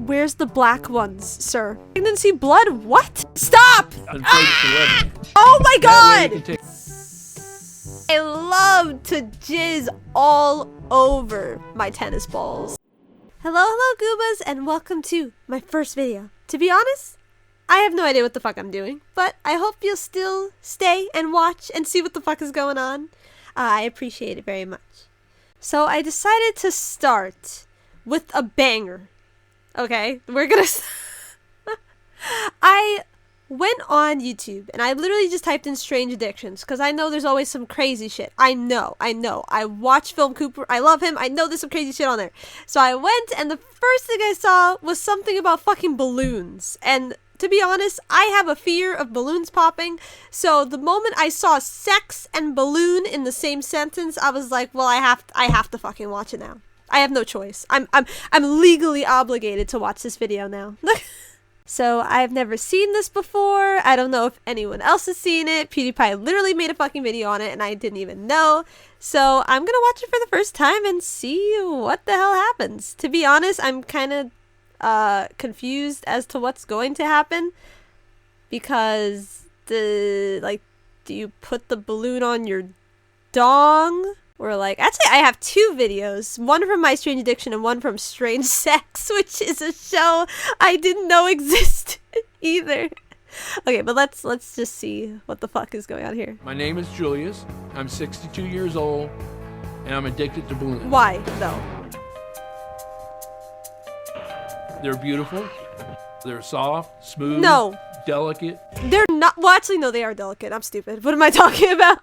Where's the black ones, sir? Pregnancy blood? What? Stop! Ah! Oh my god! I love to jizz all over my tennis balls. Hello, Goobas, and welcome to my first video. To be honest, I have no idea what the fuck I'm doing, but I hope you'll still stay and watch and see what the fuck is going on. I appreciate it very much. So I decided to start with a banger. Okay, we're gonna... I went on YouTube and I literally just typed in strange addictions because I know there's always some crazy shit. I know. I watch Film Cooper. I love him. I know there's some crazy shit on there. So I went and the first thing I saw was something about fucking balloons. And to be honest, I have a fear of balloons popping. So the moment I saw sex and balloon in the same sentence, I was like, well, I have to fucking watch it now. I have no choice. I'm legally obligated to watch this video now. So I've never seen this before. I don't know if anyone else has seen it. PewDiePie literally made a fucking video on it and I didn't even know. So I'm gonna watch it for the first time and see what the hell happens. To be honest, I'm kind of confused as to what's going to happen because do you put the balloon on your dong? Or actually I have two videos, one from My Strange Addiction and one from Strange Sex, which is a show I didn't know existed either. Okay, but let's just see what the fuck is going on here. My name is Julius. I'm 62 years old and I'm addicted to balloons. Why though? They're beautiful. They're soft, smooth, delicate. They're not, well actually no, they are delicate. I'm stupid. What am I talking about?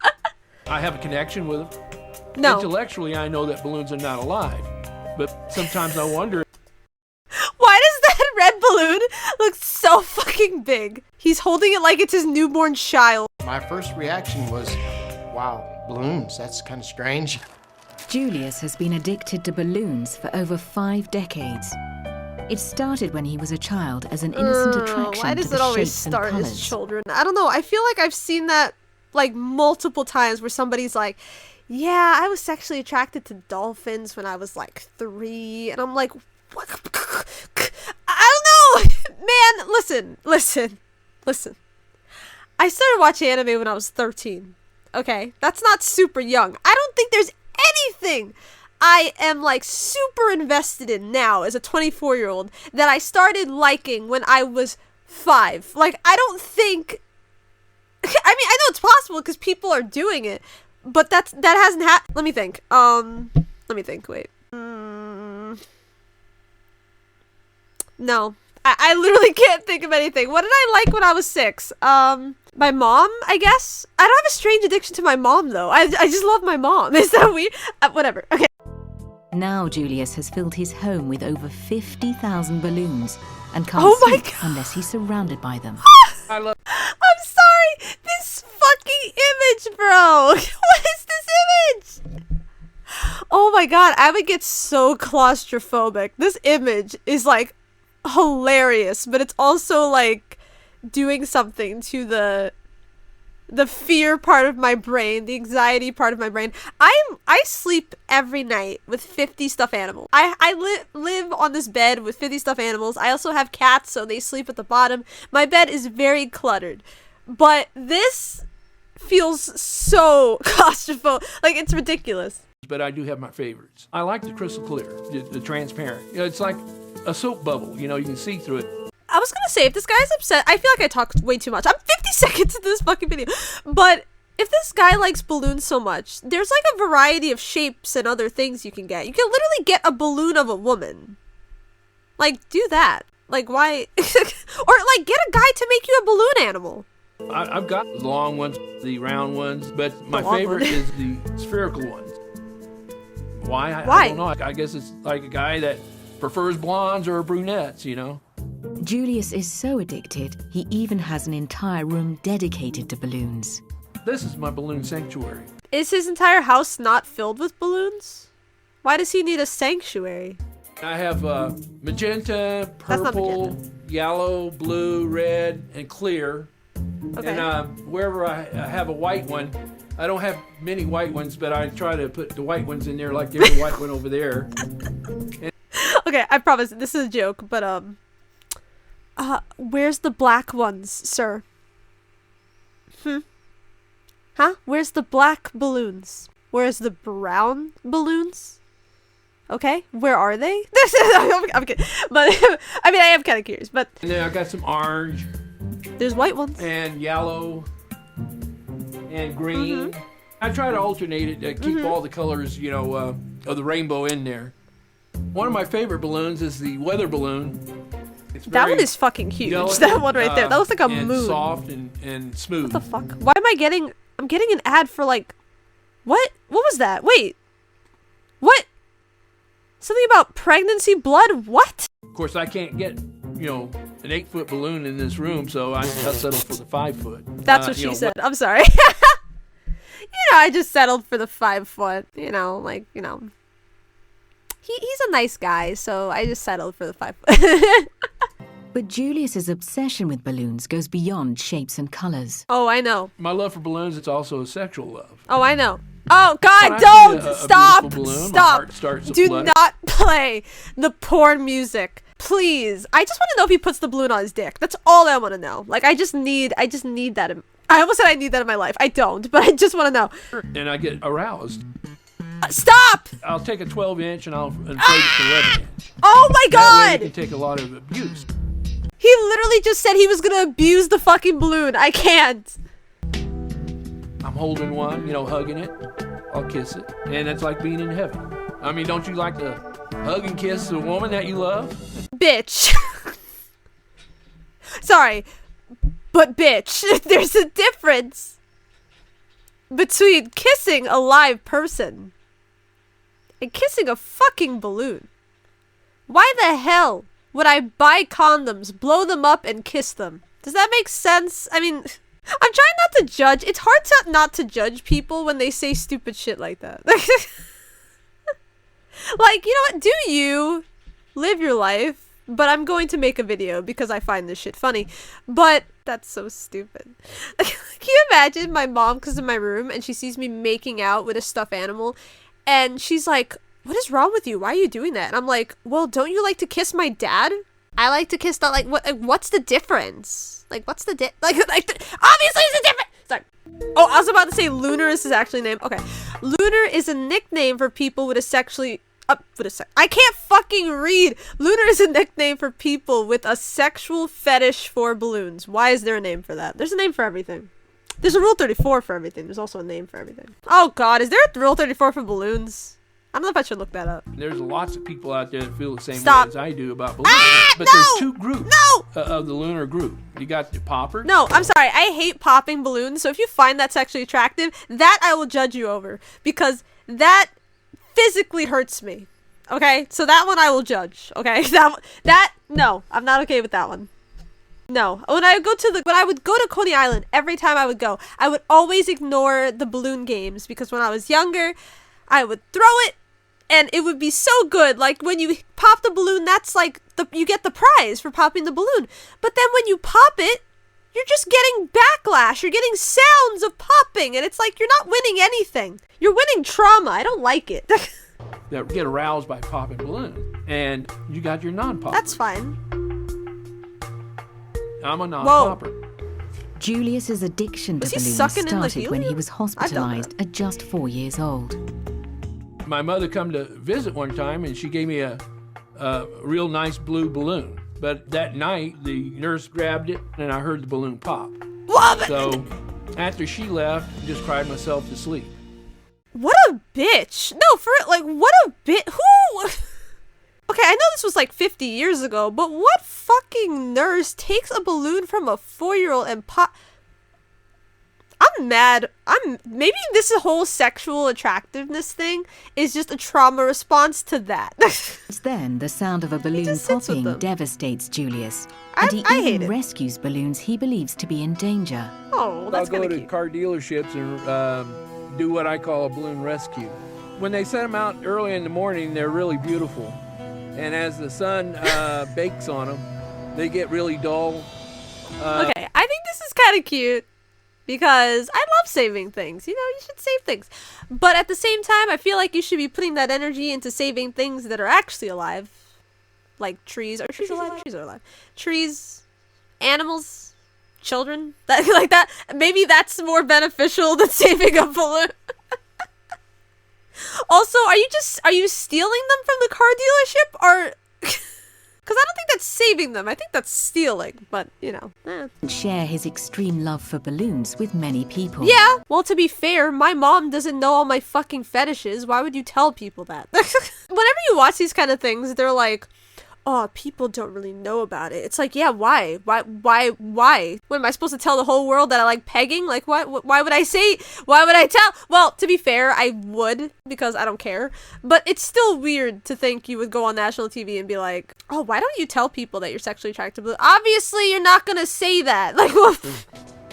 I have a connection with them. No. Intellectually, I know that balloons are not alive, but sometimes I wonder. Why does that red balloon look so fucking big? He's holding it like it's his newborn child. My first reaction was, wow, balloons, that's kind of strange. Julius has been addicted to balloons for over 5 decades. It started when he was a child as an innocent attraction why does to it the always shapes start and as colours. children? I don't know. I feel like I've seen that multiple times where somebody's like, yeah, I was sexually attracted to dolphins when I was 3, and I'm like, what? I don't know, man. Listen. I started watching anime when I was 13. Okay, that's not super young. I don't think there's anything I am super invested in now as a 24-year-old that I started liking when I was 5. I don't think. I mean, I know it's possible because people are doing it. But that hasn't happened. Let me think. Wait. No. I literally can't think of anything. What did I like when I was 6? My mom, I guess? I don't have a strange addiction to my mom, though. I just love my mom. Is that weird? Whatever. Okay. Now Julius has filled his home with over 50,000 balloons and can't sleep unless he's surrounded by them. I'm sorry! This fucking image, bro! What is this image? Oh my god, I would get so claustrophobic. This image is hilarious, but it's also doing something to the fear part of my brain, the anxiety part of my brain. I sleep every night with 50 stuffed animals. I live on this bed with 50 stuffed animals. I also have cats, so they sleep at the bottom. My bed is very cluttered, but this feels so claustrophobic. It's ridiculous. But I do have my favorites. I like the crystal clear, the transparent. It's like a soap bubble. You can see through it. I was gonna say, if this guy's upset, I feel like I talked way too much. I'm 50 seconds into this fucking video. But if this guy likes balloons so much, there's a variety of shapes and other things you can get. You can literally get a balloon of a woman. Do that. Why? Or get a guy to make you a balloon animal. I've got the long ones, the round ones, but my favorite is the spherical ones. Why? I don't know. I guess it's a guy that prefers blondes or brunettes, Julius is so addicted, he even has an entire room dedicated to balloons. This is my balloon sanctuary. Is his entire house not filled with balloons? Why does he need a sanctuary? I have magenta, purple, yellow, blue, red, and clear. Okay. And wherever I have a white one, I don't have many white ones, but I try to put the white ones in there like there's a white one over there. And Okay, I promise this is a joke, but where's the black ones, sir? Huh? Where's the black balloons? Where's the brown balloons? Okay, where are they? I'm kidding. But I mean, I am kind of curious. But and then I got some orange. There's white ones. And yellow. And green. I try to alternate it to keep all the colors, you know, of the rainbow in there. One of my favorite balloons is the weather balloon. It's that one is fucking huge. Delicate, that one right there. That looks like a and moon. Soft and smooth. What the fuck? Why am I getting? I'm getting an ad for like, what? What was that? Wait, what? Something about pregnancy blood? What? Of course, I can't get, you know, an 8-foot balloon in this room, so I settled for the 5-foot. That's what she said. I'm sorry. I just settled for the 5-foot. He's a nice guy, so I just settled for the 5-foot. But Julius's obsession with balloons goes beyond shapes and colors. Oh, I know. My love for balloons, it's also a sexual love. Oh, I know. Oh, God, When I don't! see a Stop! beautiful balloon, my Stop! heart starts to Do flutter. not play the porn music. Please. I just want to know if he puts the balloon on his dick. That's all I want to know. Like, I just need that I almost said I need that in my life. I don't, but I just want to know. And I get aroused. Stop! I'll take a 12-inch and I'll inflate it to 11-inch. Oh my That way God! you can take a lot of abuse. He literally just said he was gonna abuse the fucking balloon. I can't. I'm holding one, hugging it. I'll kiss it. And it's like being in heaven. I mean, don't you like to hug and kiss a woman that you love? Bitch. Sorry, but bitch, there's a difference between kissing a live person and kissing a fucking balloon. Why the hell would I buy condoms, blow them up, and kiss them? Does that make sense? I mean, I'm trying not to judge. It's hard to not to judge people when they say stupid shit like that. Like, you know what? Do you live your life? But I'm going to make a video because I find this shit funny. But that's so stupid. Can you imagine my mom comes in my room and she sees me making out with a stuffed animal and she's like, what is wrong with you? Why are you doing that? And I'm like, well, don't you like to kiss my dad? I like to kiss that. Like, what's the difference? Like, what's the obviously it's a difference. Sorry. Oh, I was about to say looner is his actually name. Okay. Looner is a nickname for people with a sexually I can't fucking read. Looner is a nickname for people with a sexual fetish for balloons. Why is there a name for that? There's a name for everything. There's a Rule 34 for everything. There's also a name for everything. Oh God, is there a Rule 34 for balloons? I don't know if I should look that up. There's lots of people out there that feel the same Stop. way as I do about balloons. But no! there's two groups No! of the lunar group. You got the popper. No, I'm sorry. I hate popping balloons. So if you find that sexually attractive, that I will judge you over. Because that physically hurts me. Okay? So that one I will judge. Okay? No, I'm not okay with that one. No. When I would go to Coney Island, every time I would go, I would always ignore the balloon games. Because when I was younger, I would throw it. And it would be so good. Like, when you pop the balloon, that's like, you get the prize for popping the balloon. But then when you pop it, you're just getting backlash. You're getting sounds of popping. And it's like, you're not winning anything. You're winning trauma. I don't like it. That get aroused by popping balloons. And you got your non-popper. That's fine. I'm a non-popper. Julius's addiction to Was he balloons sucking in the started when he helium? was I've done hospitalized at just 4 years old. My mother come to visit one time, and she gave me a real nice blue balloon. But that night, the nurse grabbed it, and I heard the balloon pop. Love it! So after she left, I just cried myself to sleep. What a bitch. No, for it, like, what a bitch. Who? Okay, I know this was like 50 years ago, but what fucking nurse takes a balloon from a 4-year-old and pop... I'm mad. Maybe this whole sexual attractiveness thing is just a trauma response to that. Then the sound of a balloon just sits with popping them. devastates Julius, I and he hate even it. rescues balloons he believes to be in danger. Oh, well, that's I'll go kind to of cute. car dealerships and do what I call a balloon rescue. When they set them out early in the morning, they're really beautiful. And as the sun bakes on them, they get really dull. Okay, I think this is kind of cute because I love saving things. You should save things. But at the same time, I feel like you should be putting that energy into saving things that are actually alive. like trees. Are trees alive? Trees are alive. Trees, animals, children. That like that. Maybe that's more beneficial than saving a balloon. Also, are you stealing them from the car dealership, or? Because I don't think that's saving them. I think that's stealing. But Share his extreme love for balloons with many people. Yeah. Well, to be fair, my mom doesn't know all my fucking fetishes. Why would you tell people that? Whenever you watch these kind of things, they're like, oh, people don't really know about it. It's like, yeah, why? Why? What, am I supposed to tell the whole world that I like pegging? Like, why would I tell? Well, to be fair, I would, because I don't care. But it's still weird to think you would go on national TV and be like, oh, why don't you tell people that you're sexually attracted? Obviously, you're not gonna say that. Like,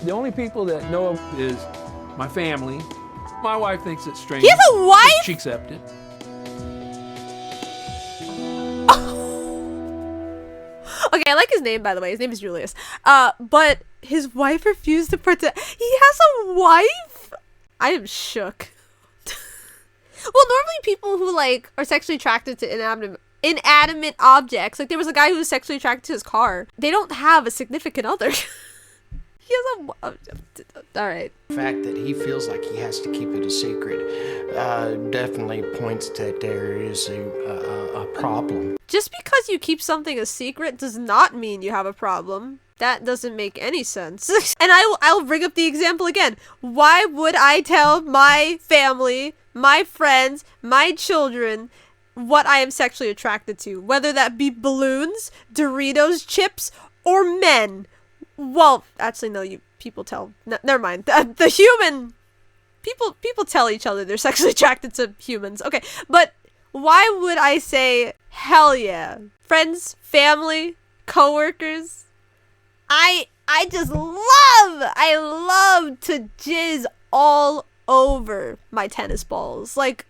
the only people that know is my family. My wife thinks it's strange. He has a wife? She accepts it. Okay, I like his name, by the way. His name is Julius. But his wife refused to protect. He has a wife? I am shook. Well, normally people who, like, are sexually attracted to inanimate objects, like, there was a guy who was sexually attracted to his car. They don't have a significant other. He has a... Alright. The fact that he feels like he has to keep it a secret definitely points that there is a problem. Just because you keep something a secret does not mean you have a problem. That doesn't make any sense. And I'll bring up the example again. Why would I tell my family, my friends, my children what I am sexually attracted to? Whether that be balloons, Doritos, chips, or men. Well, actually, no, people tell. Never mind. The human... People tell each other they're sexually attracted to humans. Okay, but why would I say, hell yeah? Friends, family, coworkers. I love to jizz all over my tennis balls. Like,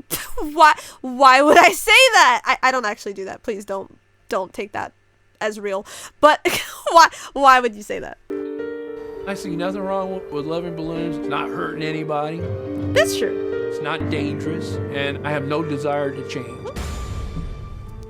why would I say that? I don't actually do that. Please don't take that as real. But why would you say that? I see nothing wrong with loving balloons. It's not hurting anybody. That's true. It's not dangerous, and I have no desire to change.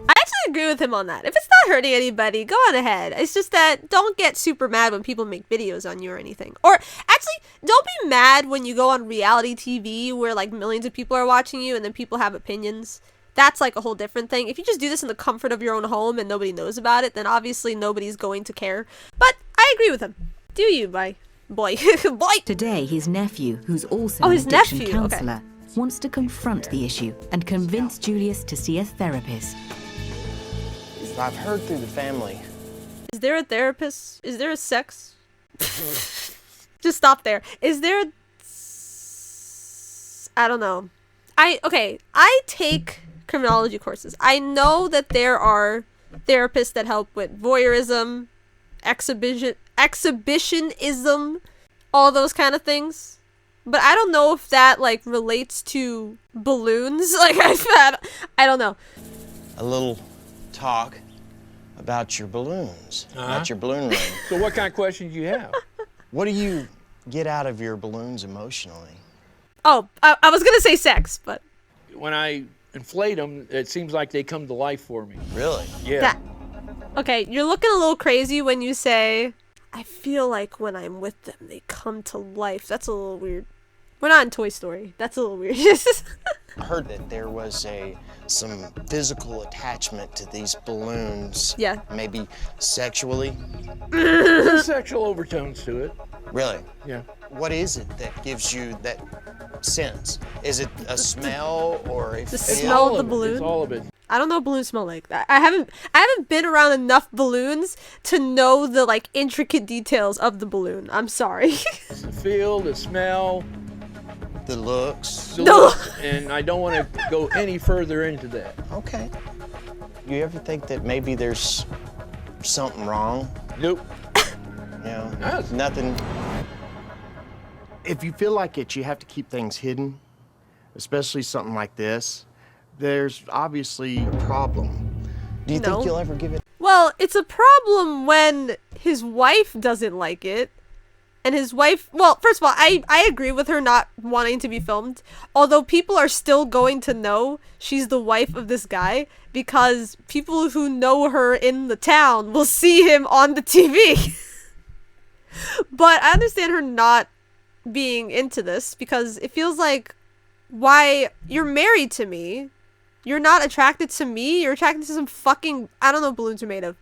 I actually agree with him on that. If it's not hurting anybody, go on ahead. It's just that don't get super mad when people make videos on you or anything. Or actually, don't be mad when you go on reality TV where like millions of people are watching you and then people have opinions. That's like a whole different thing. If you just do this in the comfort of your own home and nobody knows about it, then obviously nobody's going to care. But I agree with him. Do you, boy? Boy. Today, his nephew, who's also an his addiction nephew, counselor, wants to confront the issue and convince Julius to see a therapist. I've heard through the family. Is there a therapist? Is there a sex? Just stop there. Is there a... I don't know. I take criminology courses. I know that there are therapists that help with voyeurism, exhibitionism, all those kind of things. But I don't know if that like relates to balloons. Like I don't know. A little talk about your balloons, about your balloon ring. So what kind of questions do you have? What do you get out of your balloons emotionally? Oh, I was gonna say sex, but When I inflate them, it seems like they come to life for me. Really? Yeah. Okay, you're looking a little crazy when you say, I feel like when I'm with them, they come to life. That's a little weird. We're not in Toy Story. That's a little weird. I heard that there was some physical attachment to these balloons. Yeah. Maybe sexually. There's sexual overtones to it. Really? Yeah. What is it that gives you that sense? Is it a smell or a The feel? smell of the It's balloon? all of it. I don't know what balloons smell like. I haven't been around enough balloons to know the like intricate details of the balloon. I'm sorry. It's the feel, the smell, The looks. the looks, and I don't want to go any further into that. Okay. You ever think that maybe there's something wrong? Nope. You know, No. nothing. If you feel like it, you have to keep things hidden, especially something like this. There's obviously a problem. Do you No. think you'll ever give it? Well, it's a problem when his wife doesn't like it. And his wife, well, first of all, I agree with her not wanting to be filmed. Although people are still going to know she's the wife of this guy. because people who know her in the town will see him on the TV. But I understand her not being into this because it feels like, why, you're married to me. You're not attracted to me. You're attracted to some fucking, I don't know what balloons are made of.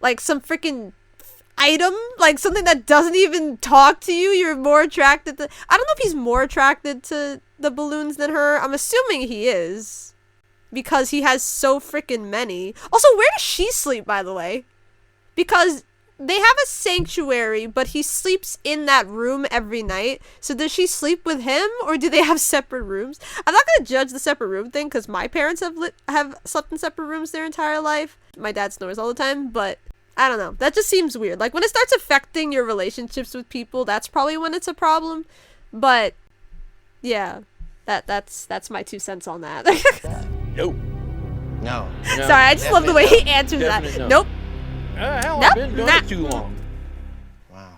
Like some freaking item, like something that doesn't even talk to you. You're more attracted to, I don't know if he's more attracted to the balloons than her. I'm assuming he is, because he has so freaking many. Also, where does she sleep, by the way? Because they have a sanctuary, but he sleeps in that room every night. So does she sleep with him, or do they have separate rooms? I'm not gonna judge the separate room thing, because my parents have slept in separate rooms their entire life. My dad snores all the time, but I don't know. That just seems weird. Like, when it starts affecting your relationships with people, that's probably when it's a problem. But yeah, that's my 2 cents on that. Nope. No. Sorry, I just love the way he answers that. No. Nope. Hell, Nope, I've been doing it too long. Wow.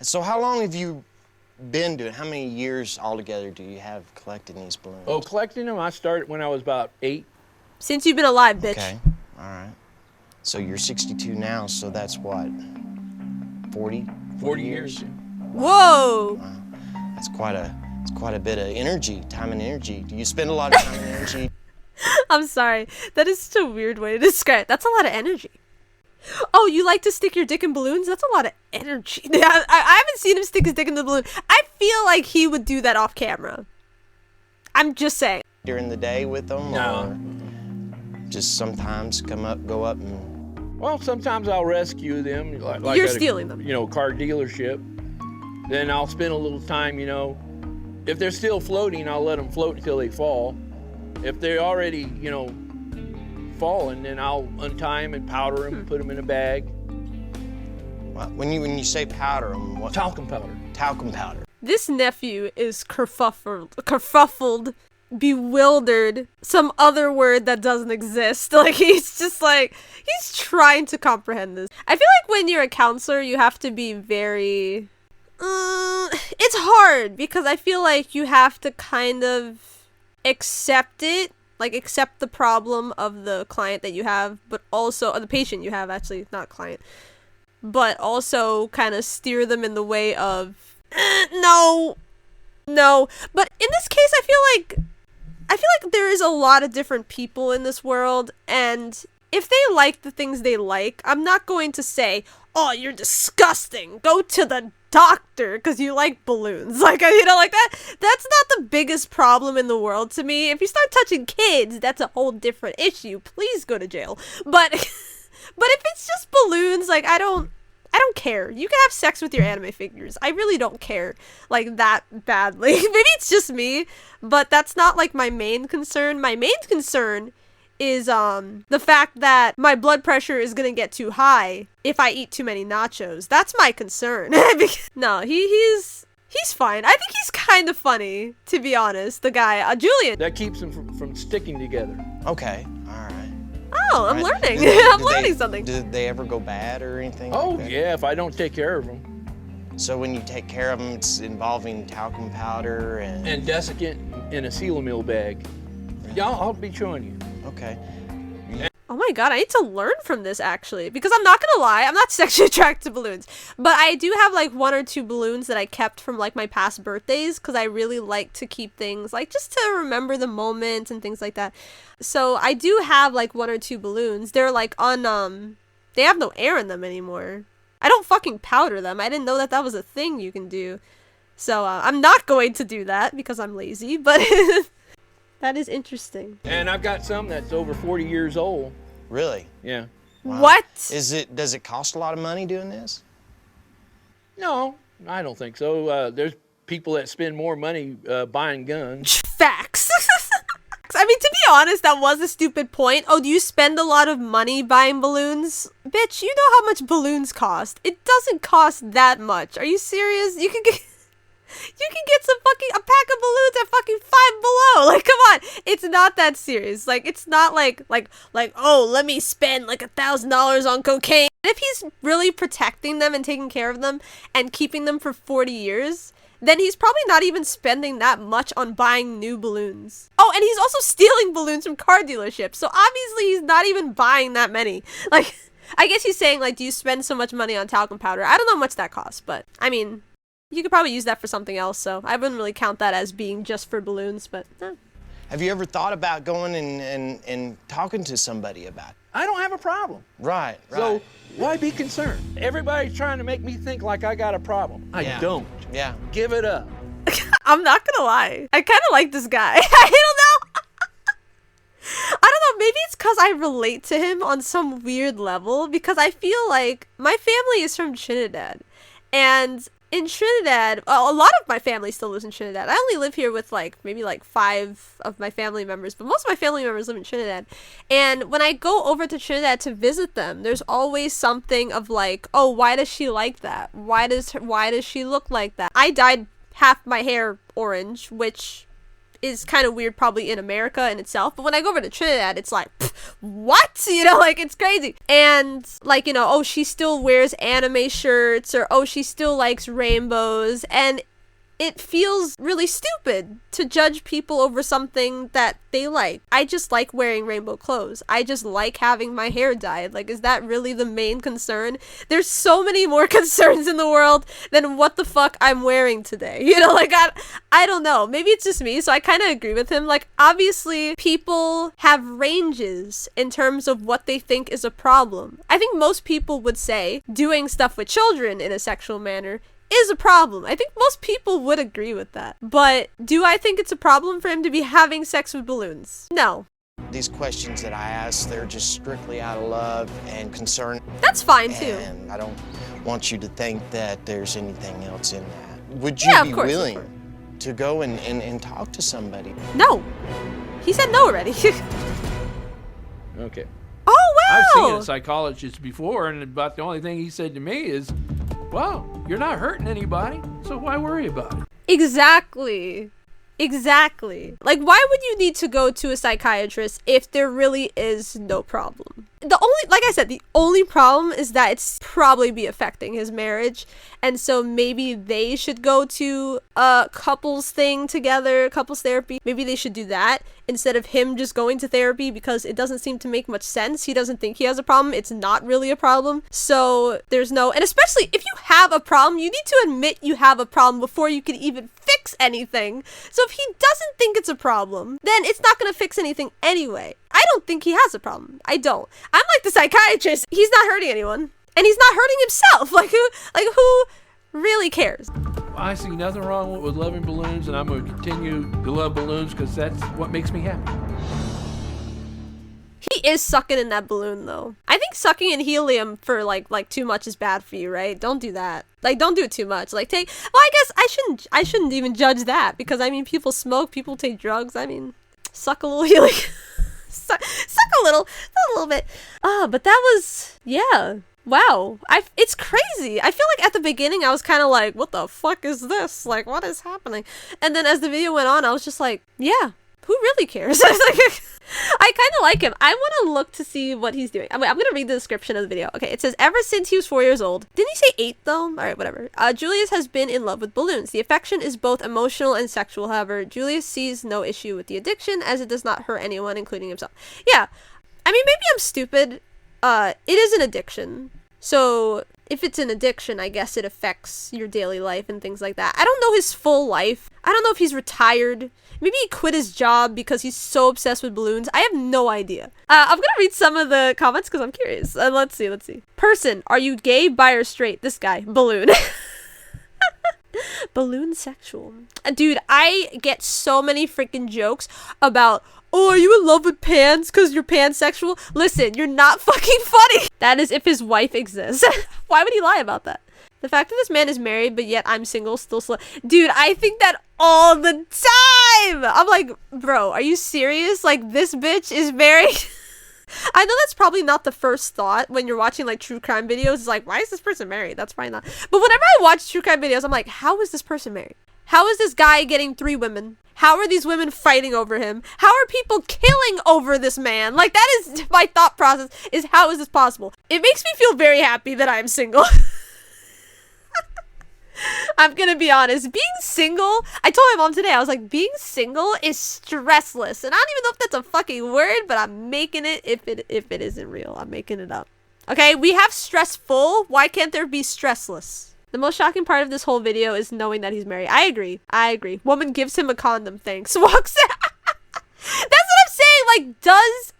So how long have you been doing? How many years altogether do you have collecting these balloons? Oh, collecting them, I started when I was about 8. Since you've been alive, bitch. Okay. All right. So you're 62 now, so that's what? 40 years. Whoa. Wow. That's quite a bit of energy, time and energy. Do you spend a lot of time and energy? I'm sorry. That is such a weird way to describe it. That's a lot of energy. Oh, you like to stick your dick in balloons? That's a lot of energy. I haven't seen him stick his dick in the balloon. I feel like he would do that off camera. I'm just saying. During the day with them? No. Or just sometimes go up and... Well, sometimes I'll rescue them. Like You're at stealing them. Car dealership. Then I'll spend a little time, if they're still floating, I'll let them float until they fall. If they're already, falling, then I'll untie them and powder them, put them in a bag. Well, when you say powder them, what? Talcum powder. Talcum powder. This nephew is kerfuffled, bewildered, some other word that doesn't exist. Like, he's just like, he's trying to comprehend this. I feel like when you're a counselor, you have to be very... it's hard, because I feel like you have to kind of accept it, like accept the problem of the client that you have, but also, or the patient you have, actually, not client, but also kind of steer them in the way of, no. But in this case, I feel like there is a lot of different people in this world, and if they like the things they like, I'm not going to say, oh, you're disgusting, go to the doctor because you like balloons. Like, like that. That's not the biggest problem in the world to me. If you start touching kids, that's a whole different issue. Please go to jail. But if it's just balloons, like, I don't care. You can have sex with your anime figures. I really don't care, like, that badly. Maybe it's just me, but that's not, like, my main concern. My main concern is the fact that my blood pressure is gonna get too high if I eat too many nachos. That's my concern. No, he's fine. I think he's kind of funny, to be honest. The guy, Julian. That keeps them from sticking together. Okay, all right. Oh, I'm learning. I'm learning something. Did they ever go bad or anything? Oh, like that? yeah, if I don't take care of them. So when you take care of them, it's involving talcum powder And desiccant in a Sealamil bag. Yeah, I'll be showing you. Okay. Oh my god, I need to learn from this, actually, because I'm not gonna lie, I'm not sexually attracted to balloons, but I do have like 1 or 2 balloons that I kept from like my past birthdays, because I really like to keep things like just to remember the moment and things like that. So I do have like 1 or 2 balloons. They're like they have no air in them anymore. I don't fucking powder them. I didn't know that was a thing you can do. So I'm not going to do that because I'm lazy, but that is interesting. And I've got some that's over 40 years old. Really? Yeah. Wow. What? Does it cost a lot of money doing this? No, I don't think so. There's people that spend more money buying guns. Facts. I mean, to be honest, that was a stupid point. Oh, do you spend a lot of money buying balloons? Bitch, you know how much balloons cost. It doesn't cost that much. Are you serious? You can get a pack of balloons at fucking $5 Below. Like, come on. It's not that serious. Like, it's not like, oh, let me spend like $1,000 on cocaine. If he's really protecting them and taking care of them and keeping them for 40 years, then he's probably not even spending that much on buying new balloons. Oh, and he's also stealing balloons from car dealerships. So obviously he's not even buying that many. Like, I guess he's saying, like, do you spend so much money on talcum powder? I don't know how much that costs, but I mean, you could probably use that for something else. So I wouldn't really count that as being just for balloons, but Have you ever thought about going and talking to somebody about it? I don't have a problem. Right. So why be concerned? Everybody's trying to make me think like I got a problem. I don't. Yeah. Give it up. I'm not gonna lie. I kind of like this guy. I don't know. I don't know. Maybe it's because I relate to him on some weird level, because I feel like my family is from Trinidad. And in Trinidad, a lot of my family still lives in Trinidad. I only live here with maybe 5 of my family members, but most of my family members live in Trinidad. And when I go over to Trinidad to visit them, there's always something of like, oh, why does she like that? Why does she look like that? I dyed half my hair orange, which is kind of weird probably in America in itself, but when I go over to Trinidad, it's like, what? You know, like, it's crazy. And like, you know, oh, she still wears anime shirts, or oh, she still likes rainbows, and it feels really stupid to judge people over something that they like. I just like wearing rainbow clothes. I just like having my hair dyed. Like, is that really the main concern? There's so many more concerns in the world than what the fuck I'm wearing today. You know, like, I don't know. Maybe it's just me, so I kind of agree with him. Like, obviously, people have ranges in terms of what they think is a problem. I think most people would say doing stuff with children in a sexual manner is a problem. I think most people would agree with that. But do I think it's a problem for him to be having sex with balloons? No. These questions that I ask, they're just strictly out of love and concern. That's fine, too. And I don't want you to think that there's anything else in that. Would you be willing to go and talk to somebody? No. He said no already. Okay. Oh, wow! I've seen a psychologist before, and about the only thing he said to me is, well, you're not hurting anybody, so why worry about it? Exactly. Like, why would you need to go to a psychiatrist if there really is no problem? Like I said, the only problem is that it's probably be affecting his marriage. And so maybe they should go to a couples thing together, couples therapy. Maybe they should do that instead of him just going to therapy, because it doesn't seem to make much sense. He doesn't think he has a problem. It's not really a problem. So there's no, and especially if you have a problem, you need to admit you have a problem before you can even fix anything. So if he doesn't think it's a problem, then it's not going to fix anything anyway. I don't think he has a problem. I don't. I'm like the psychiatrist. He's not hurting anyone. And he's not hurting himself. Like who really cares? I see nothing wrong with loving balloons, and I'm going to continue to love balloons because that's what makes me happy. He is sucking in that balloon, though. I think sucking in helium for like too much is bad for you, right? Don't do that. Like, don't do it too much. Like, well, I guess I shouldn't even judge that, because I mean, people smoke, people take drugs. I mean, suck a little helium. suck a little bit. But that was, yeah. Wow. It's crazy. I feel like at the beginning I was kind of like, what the fuck is this? Like, what is happening? And then as the video went on, I was just like, yeah, who really cares? I was like, I kind of like him. I want to look to see what he's doing. I'm going to read the description of the video. Okay, it says, ever since he was 4 years old. Didn't he say 8 though? All right, whatever. Julius has been in love with balloons. The affection is both emotional and sexual. However, Julius sees no issue with the addiction, as it does not hurt anyone, including himself. Yeah. I mean, maybe I'm stupid. It is an addiction. So if it's an addiction, I guess it affects your daily life and things like that. I don't know his full life. I don't know if he's retired. Maybe he quit his job because he's so obsessed with balloons. I have no idea. I'm gonna read some of the comments because I'm curious. Let's see. Person, are you gay, bi, or straight? This guy, balloon. Balloon sexual. Dude, I get so many freaking jokes about, oh, are you in love with pans because you're pansexual? Listen, you're not fucking funny. That is if his wife exists. Why would he lie about that? The fact that this man is married, but yet I'm single, still Dude, I think that all the time. I'm like, bro, are you serious? Like, this bitch is married? I know that's probably not the first thought when you're watching like true crime videos. It's like, why is this person married? That's probably not. But whenever I watch true crime videos, I'm like, how is this person married? How is this guy getting 3 women? How are these women fighting over him? How are people killing over this man? Like, that is my thought process, is how is this possible? It makes me feel very happy that I'm single. I'm gonna be honest. Being single, I told my mom today, I was like, being single is stressless. And I don't even know if that's a fucking word, but I'm making it if it isn't real. I'm making it up. Okay, we have stressful. Why can't there be stressless? The most shocking part of this whole video is knowing that he's married. I agree. Woman gives him a condom, thanks. Walks out. That's what I'm saying. Like,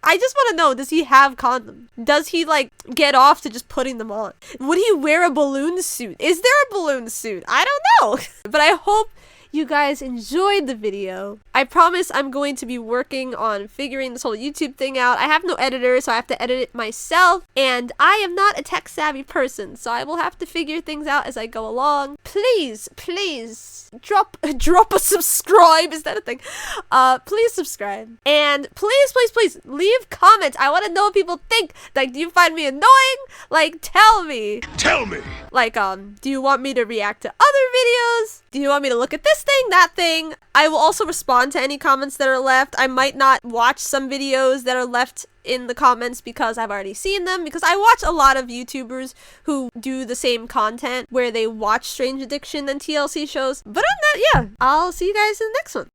I just want to know, does he have condoms? Does he, like, get off to just putting them on? Would he wear a balloon suit? Is there a balloon suit? I don't know. But I hope you guys enjoyed the video. I promise I'm going to be working on figuring this whole YouTube thing out. I have no editor, so I have to edit it myself. And I am not a tech savvy person, so I will have to figure things out as I go along. Please, drop a subscribe. Is that a thing? Please subscribe. And please leave comments. I want to know what people think. Like, do you find me annoying? Like, tell me. Like, do you want me to react to other videos? Do you want me to look at this thing, that thing? I will also respond to any comments that are left. I might not watch some videos that are left in the comments because I've already seen them, because I watch a lot of YouTubers who do the same content where they watch Strange Addiction and TLC shows. But other than that, yeah, I'll see you guys in the next one.